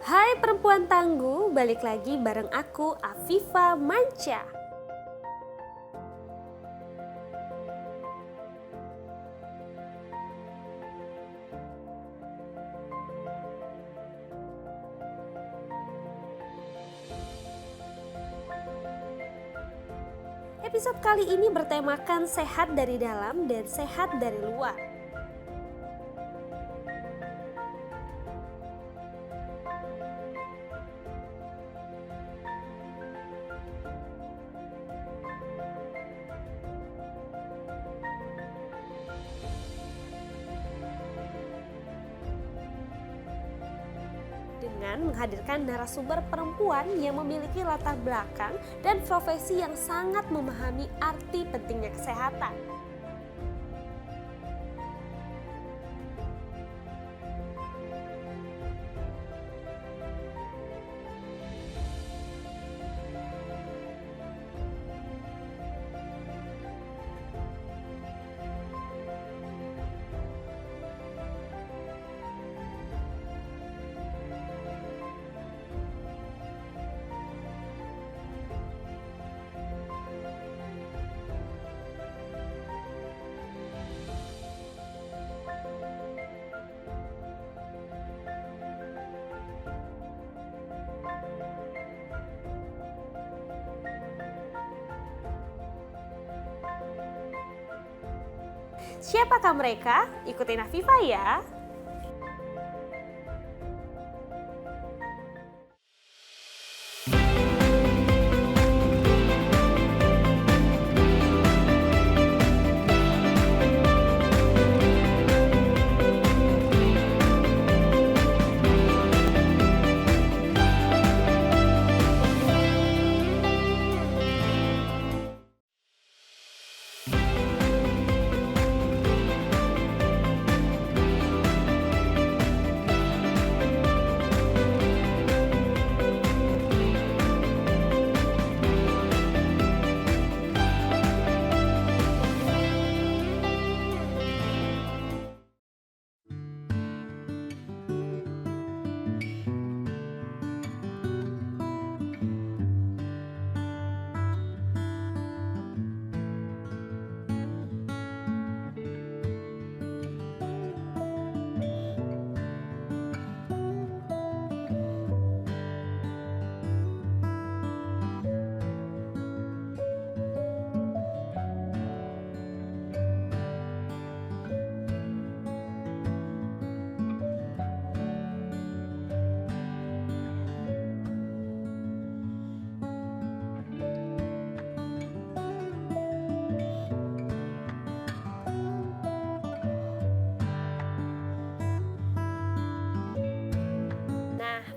Hai perempuan tangguh, balik lagi bareng aku Afifa Manca. Episode kali ini bertemakan sehat dari dalam dan sehat dari luar. Dengan menghadirkan narasumber perempuan yang memiliki latar belakang dan profesi yang sangat memahami arti pentingnya kesehatan. Siapakah mereka? Ikutin Afifa ya.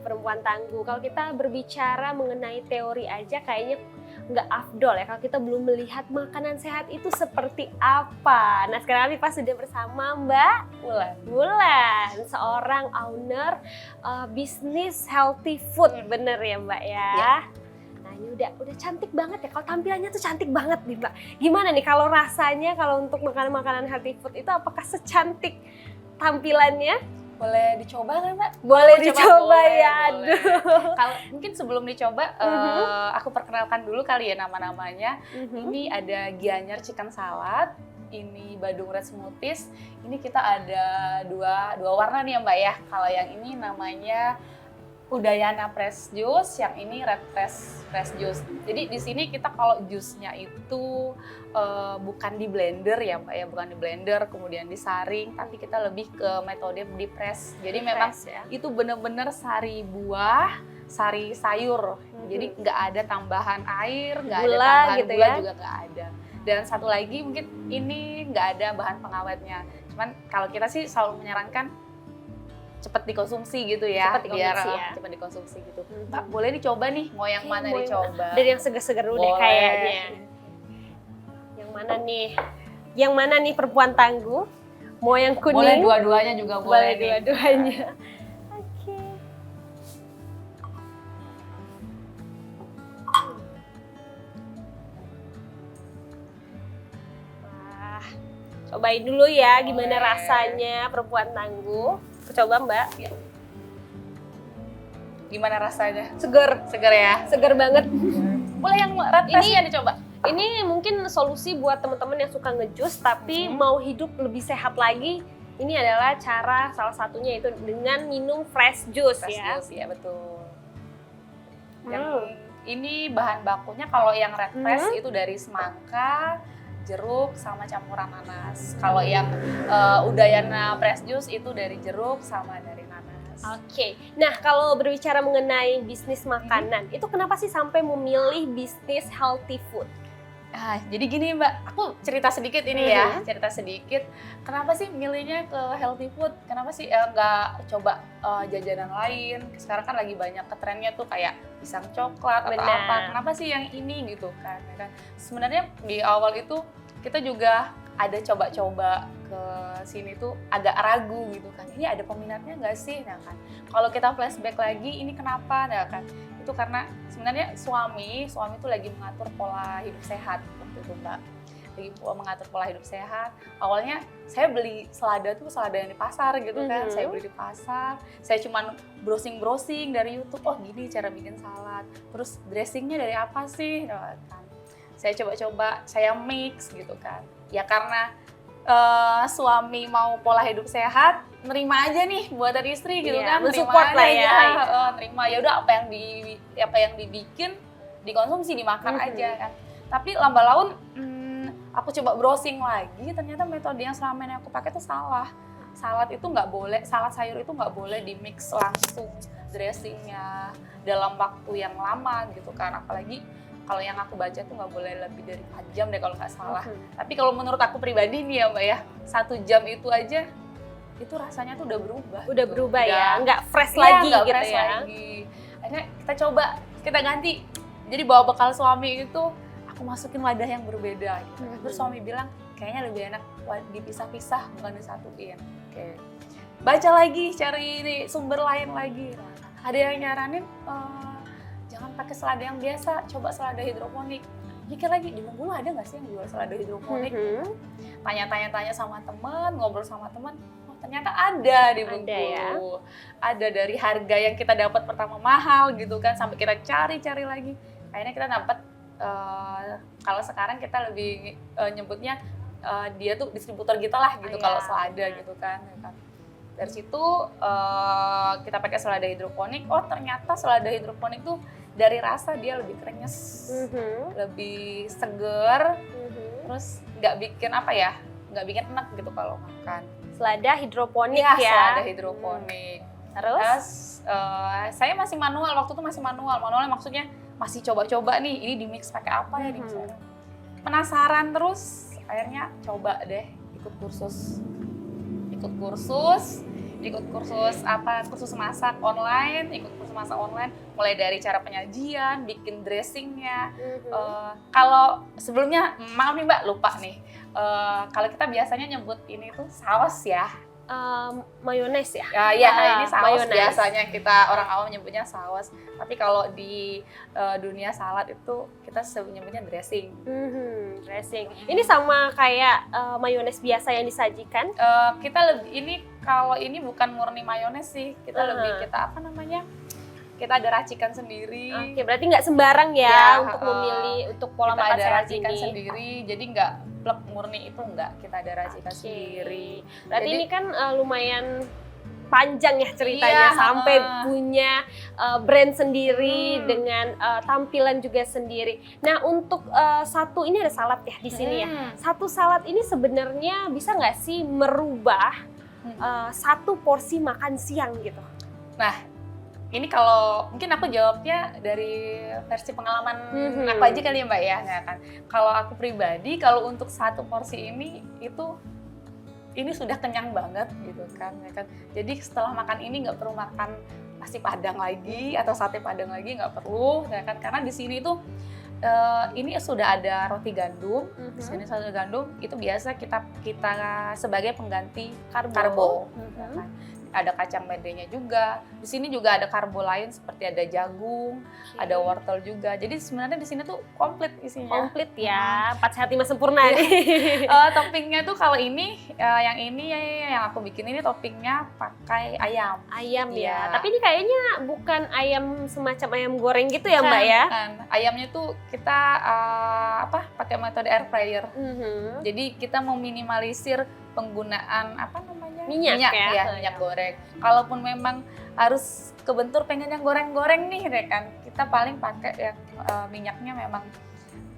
Perempuan tangguh, kalau kita berbicara mengenai teori aja kayaknya nggak afdol ya kalau kita belum melihat makanan sehat itu seperti apa. Nah sekarang Afifa sudah bersama Mbak Wulan, seorang owner bisnis healthy food, bener ya Mbak ya? Nah ini udah cantik banget ya, kalau tampilannya tuh cantik banget nih Mbak. Gimana nih kalau rasanya kalau untuk makanan-makanan healthy food itu apakah secantik tampilannya? Boleh dicoba kan Mbak? Boleh dicoba ya, boleh. aduh. Kalau mungkin sebelum dicoba, aku perkenalkan dulu kali ya nama-namanya. Ini ada Gianyar Chicken Salad, ini Badung Red Smoothies. Ini kita ada dua warna nih ya Mbak ya. Kalau yang ini namanya Udayana Fresh Juice, yang ini Red Fresh Juice. Jadi di sini kita kalau jusnya itu bukan di blender ya Mbak ya, bukan di blender kemudian disaring, tapi kita lebih ke metode di press. Jadi memang ya? itu benar-benar sari buah, sari sayur. Jadi nggak ada tambahan air, nggak ada tambahan gitu gula ya? juga nggak ada. Dan satu lagi mungkin ini nggak ada bahan pengawetnya. Cuman kalau kita sih selalu menyarankan cepat dikonsumsi gitu ya, cepat dikonsumsi gitu. Mbak boleh dicoba nih, mau yang mana dicoba? Dari yang seger-seger dulu deh kayaknya. Yang mana nih? Yang mana nih perempuan tangguh? Mau yang kuning? Boleh dua-duanya juga boleh nih. Dua-duanya. Oke. Wah, cobain dulu ya gimana rasanya perempuan tangguh. Coba Mbak. Gimana rasanya? Seger, Segar ya? seger banget. Boleh yang refreshnya dicoba? Ini mungkin solusi buat teman-teman yang suka ngejus tapi mau hidup lebih sehat lagi. Ini adalah cara salah satunya itu dengan minum fresh juice Fresh ya. juice, ya betul. Yang ini bahan bakunya kalau yang red fresh itu dari semangka, jeruk sama campuran nanas. Kalau yang Udayana fresh juice itu dari jeruk sama dari nanas. Oke, nah kalau berbicara mengenai bisnis makanan, itu kenapa sih sampai memilih bisnis healthy food? Jadi gini Mbak, aku cerita sedikit ini ya, cerita sedikit. Kenapa sih milihnya ke healthy food? Kenapa sih nggak coba jajanan lain? Sekarang kan lagi banyak ke trennya tuh kayak pisang coklat atau apa. Kenapa sih yang ini gitu kan? Sebenarnya di awal itu kita juga ada coba-coba ke sini tuh agak ragu gitu kan. Ini ada peminatnya nggak sih? Nah kan, kalau kita flashback lagi, ini kenapa? Nah kan, itu karena sebenarnya suami tuh lagi mengatur pola hidup sehat waktu itu Mbak. Lagi mengatur pola hidup sehat. Awalnya saya beli selada yang di pasar gitu kan. Saya beli di pasar. Saya cuman browsing dari YouTube. Oh gini cara bikin salad. Terus dressingnya dari apa sih? Nah, kan. Saya coba-coba, saya mix gitu kan. Ya karena suami mau pola hidup sehat, nerima aja nih buatan istri gitu kan, mensupport lah ya. Nerima ya udah apa yang dibikin dikonsumsi dimakan aja kan. Tapi lambat laun aku coba browsing lagi, ternyata metode yang selama ini aku pakai tuh salah. Salad itu nggak boleh, salad sayur itu nggak boleh di mix langsung dressingnya dalam waktu yang lama gitu kan, apalagi kalau yang aku baca tuh nggak boleh lebih dari 4 jam deh kalau nggak salah. Tapi kalau menurut aku pribadi nih ya Mbak ya, 1 jam itu aja itu rasanya tuh udah berubah. Udah gitu. berubah ya, nggak fresh lagi nggak gitu fresh ya. lagi. Akhirnya kita coba, kita ganti. Jadi bawa bekal suami itu aku masukin wadah yang berbeda. Gitu. Terus suami bilang kayaknya lebih enak dipisah-pisah bukan disatuin. Oke. Baca lagi, cari sumber lain lagi. Ada yang nyaranin jangan pakai selada yang biasa, coba selada hidroponik. Mikir lagi, di Bengkulu ada nggak sih yang jual selada hidroponik? Tanya-tanya sama teman, ngobrol sama teman, oh ternyata ada di Bengkulu. Ada dari harga yang kita dapat pertama mahal gitu kan, sampai kita cari lagi. Akhirnya kita dapat, kalau sekarang kita lebih nyebutnya dia tuh distributor kita lah gitu kalau selada gitu kan. Dari situ kita pakai selada hidroponik. Oh ternyata selada hidroponik tuh dari rasa dia lebih krenyes, lebih seger, terus nggak bikin nggak bikin enak gitu kalau makan. Selada hidroponik ya? Selada hidroponik. Terus saya masih manual, waktu itu masih manual. Manualnya maksudnya masih coba-coba nih, ini di mix pakai apa ya? Penasaran terus, akhirnya coba deh ikut kursus masak online, mulai dari cara penyajian, bikin dressingnya. Kalau sebelumnya, maaf nih Mbak, lupa nih. Kalau kita biasanya nyebut ini tuh saus ya. Mayones ya? Ini saus biasanya kita orang awam nyebutnya saus. Tapi kalau di dunia salad itu kita nyebutnya dressing. Dressing. Ini sama kayak mayones biasa yang disajikan? Kita lebih kalau ini bukan murni mayones sih. Kita lebih kita ada racikan sendiri. Oke, berarti nggak sembarang ya untuk memilih untuk pola makan sehat ini. Kita ada racikan sendiri, jadi nggak plek murni itu nggak. Kita ada racikan sendiri. Berarti ini kan lumayan panjang ya ceritanya, sampai punya brand sendiri dengan tampilan juga sendiri. Nah untuk satu ini ada salad ya di sini ya. Satu salad ini sebenarnya bisa nggak sih merubah satu porsi makan siang gitu? Nah. Ini kalau mungkin aku jawabnya dari versi pengalaman aku aja kali ya Mbak ya. Nah, kan. Kalau aku pribadi, kalau untuk satu porsi ini sudah kenyang banget gitu kan. Jadi setelah makan ini nggak perlu makan nasi padang lagi atau sate padang lagi, nggak perlu, ya kan? Karena di sini tuh ini sudah ada roti gandum. Di sini sudah ada gandum, itu biasa kita sebagai pengganti karbo. ada kacang medenya juga. Di sini juga ada karbo lain seperti ada jagung, ada wortel juga. Jadi sebenarnya di sini tuh komplit isinya. Komplit ya, 4 sehat 5 sempurna nih. Toppingnya tuh kalau ini, yang aku bikin ini toppingnya pakai ayam. Ayam ya, Iya. tapi ini kayaknya bukan ayam semacam ayam goreng gitu ya Mbak ya? Kan. Ayamnya tuh kita pakai metode air fryer. Mhm. Jadi kita meminimalisir penggunaan Minyak ya? minyak goreng. Kalaupun memang harus kebentur pengen yang goreng-goreng nih, ya kan, kita paling pakai yang minyaknya memang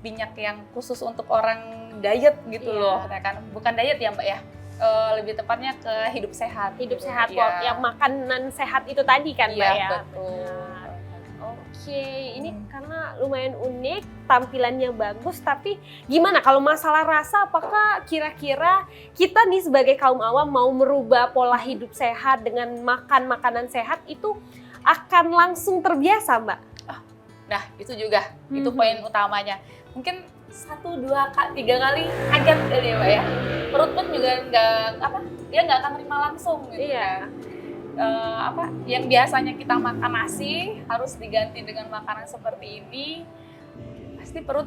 minyak yang khusus untuk orang diet gitu Iya. loh, ya kan. Bukan diet ya Mbak ya, lebih tepatnya ke hidup sehat. Hidup gitu. sehat, Iya. yang makanan sehat itu tadi kan Mbak Iya, ya? betul. Benar. Oke, ini karena lumayan unik, tampilannya bagus, tapi gimana kalau masalah rasa, apakah kira-kira kita nih sebagai kaum awam mau merubah pola hidup sehat dengan makan makanan sehat itu akan langsung terbiasa Mbak? Nah, itu juga, itu Mhm. poin utamanya. Mungkin 1, 2, 3 kali kaget kali ya Mbak ya. Perut pun juga dia nggak akan terima langsung gitu Iya. kan. Yang biasanya kita makan nasi harus diganti dengan makanan seperti ini, pasti perut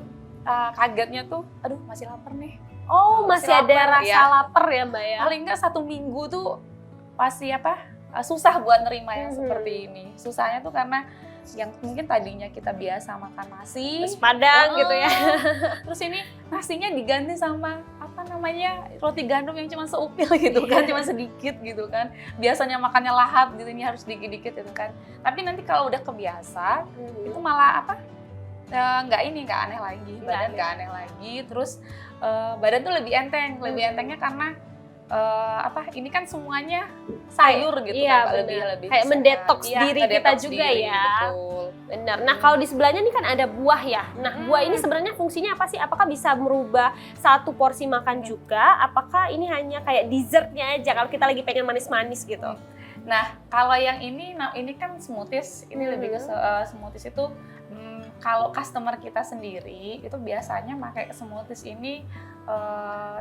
kagetnya tuh, aduh masih lapar nih. Oh, masih ada lapar, rasa ya. lapar ya Mbak ya? Paling nggak 1 minggu tuh pasti susah buat nerima yang Mhm. seperti ini. Susahnya tuh karena yang mungkin tadinya kita biasa makan nasi, Nasi Padang gitu ya? terus ini nasinya diganti sama roti gandum yang cuma seupil gitu kan, cuma sedikit gitu kan. Biasanya makannya lahap gitu, ini harus dikit-dikit gitu kan. Tapi nanti kalau udah kebiasa, itu malah nggak aneh lagi, badan nggak aneh lagi. Terus badan tuh lebih enteng, entengnya karena ini kan semuanya sayur gitu Iya, kan, benar. lebih Kayak sehat. mendetoks Iya, diri ngedetoks kita juga diri, ya. betul. Benar. Nah, kalau di sebelahnya nih kan ada buah ya. Nah, buah ini sebenarnya fungsinya apa sih? Apakah bisa merubah satu porsi makan juga? Apakah ini hanya kayak dessertnya aja kalau kita lagi pengen manis-manis gitu? Nah, kalau yang ini kan smoothies, ini lebih ke smoothies itu kalau customer kita sendiri itu biasanya pakai smoothies ini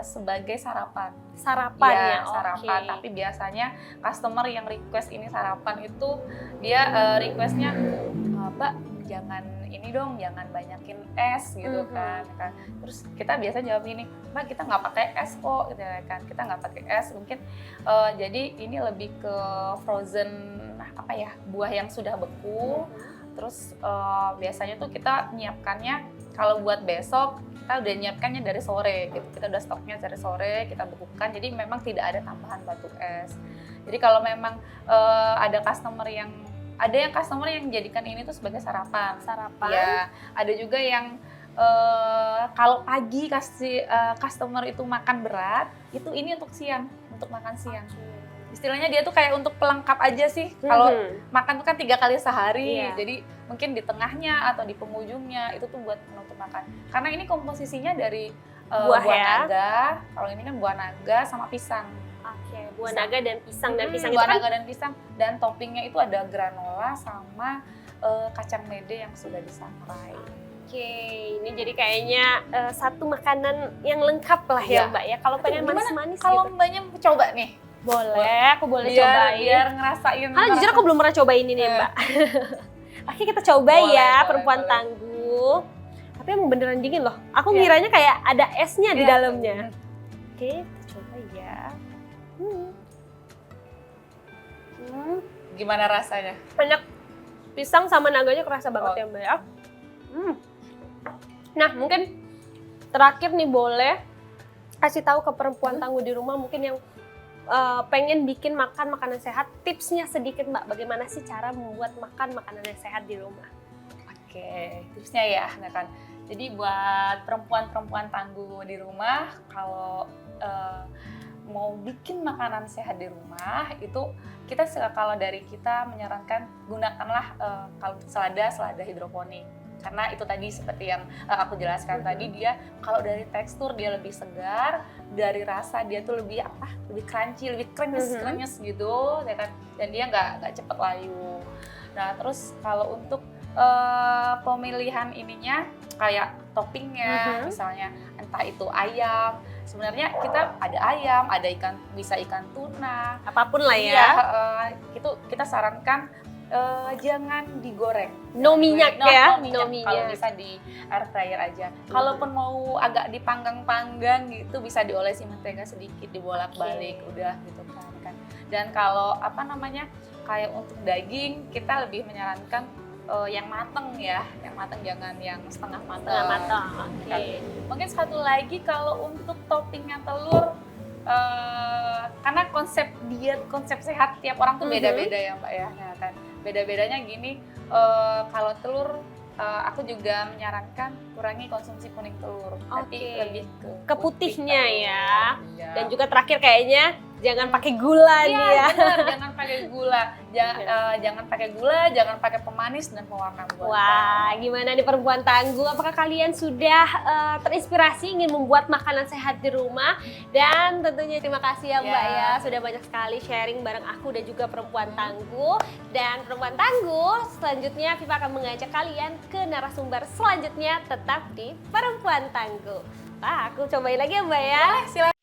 sebagai sarapan. Sarapan ya? Iya, sarapan. Oke. Tapi biasanya customer yang request ini sarapan itu dia requestnya, Mbak jangan ini dong, jangan banyakin es gitu kan. Terus kita biasa jawab ini, Mbak kita nggak pakai es kok, gitu kan. Kita nggak pakai es, mungkin jadi ini lebih ke frozen buah yang sudah beku. Terus biasanya tuh kita nyiapkannya kalau buat besok kita udah nyiapkannya dari sore gitu. Kita udah stoknya dari sore, kita bekukan. Jadi memang tidak ada tambahan batu es. Jadi kalau memang ada yang customer yang jadikan ini tuh sebagai sarapan. Ya, ada juga yang kalau pagi customer itu makan berat, itu ini untuk siang, untuk makan siang. Istilahnya dia tuh kayak untuk pelengkap aja sih. Kalau makan tuh kan 3 kali sehari, Iya. jadi mungkin di tengahnya atau di penghujungnya itu tuh buat penutup makan. Karena ini komposisinya dari buah naga. Kalau ini kan buah naga sama pisang. Oke, buah Pisang. naga dan pisang. Dan pisang itu buah kan naga dan pisang. Dan toppingnya itu ada granola sama kacang mede yang sudah disangrai. Oke, ini jadi kayaknya satu makanan yang lengkap lah ya Iya. Mbak ya. Kalau pengen Gimana manis-manis kalau gitu. Mbaknya coba nih, Aku boleh cobain. biar ngerasain. Karena jujur aku belum pernah cobain ini Mbak. Oke, kita coba Boleh, ya, boleh, perempuan boleh. tangguh. Tapi emang beneran dingin loh. Aku Iya. ngiranya kayak ada esnya di Iya. dalamnya. Oke, kita coba ya. Gimana rasanya? Banyak pisang sama naganya kerasa banget ya Mbak ya. Nah, mungkin terakhir nih boleh kasih tahu ke perempuan tangguh di rumah mungkin yang pengen bikin makan makanan sehat, tipsnya sedikit Mbak, bagaimana sih cara membuat makan makanan yang sehat di rumah? Oke, tipsnya ya, nah kan. Jadi buat perempuan-perempuan tangguh di rumah, kalau mau bikin makanan sehat di rumah, itu kalau dari kita menyarankan gunakanlah kalau selada hidroponik. Karena itu tadi seperti yang aku jelaskan tadi, dia kalau dari tekstur dia lebih segar, dari rasa dia tuh lebih crunchy, lebih krenyes gitu, ya kan? Dan dia nggak cepet layu. Nah terus kalau untuk pemilihan ininya kayak toppingnya, misalnya entah itu ayam. Sebenarnya kita ada ayam, ada ikan, bisa ikan tuna, Apapun lah ya. iya, itu kita sarankan jangan digoreng. No minyak ya, No no minyak. Kalau minyak. bisa di air fryer aja. Kalaupun mau agak dipanggang-panggang gitu, bisa diolesi mentega sedikit, dibolak-balik, udah gitu kan. Dan kalau apa namanya, kayak untuk daging, kita lebih menyarankan yang mateng ya, yang mateng, jangan yang setengah mateng. Setengah matang. Oke. Mungkin satu lagi kalau untuk toppingnya telur, karena konsep diet, konsep sehat tiap orang tuh beda-beda ya Mbak ya. Nah, kan beda-bedanya gini, kalau telur aku juga menyarankan kurangi konsumsi kuning telur, tapi lebih ke putihnya putih ya. telur. Dan juga terakhir kayaknya jangan pakai gula nih ya. Iya, benar, jangan pakai gula. Jangan pakai gula, jangan pakai pemanis dan pewarna buatan. Wah, gimana nih perempuan tangguh? Apakah kalian sudah terinspirasi ingin membuat makanan sehat di rumah? Dan tentunya terima kasih ya Mbak ya, sudah banyak sekali sharing bareng aku dan juga perempuan tangguh. Dan perempuan tangguh, selanjutnya Viva akan mengajak kalian ke narasumber selanjutnya, tetap di Perempuan Tangguh. Wah, aku cobain lagi ya Mbak ya. Silakan.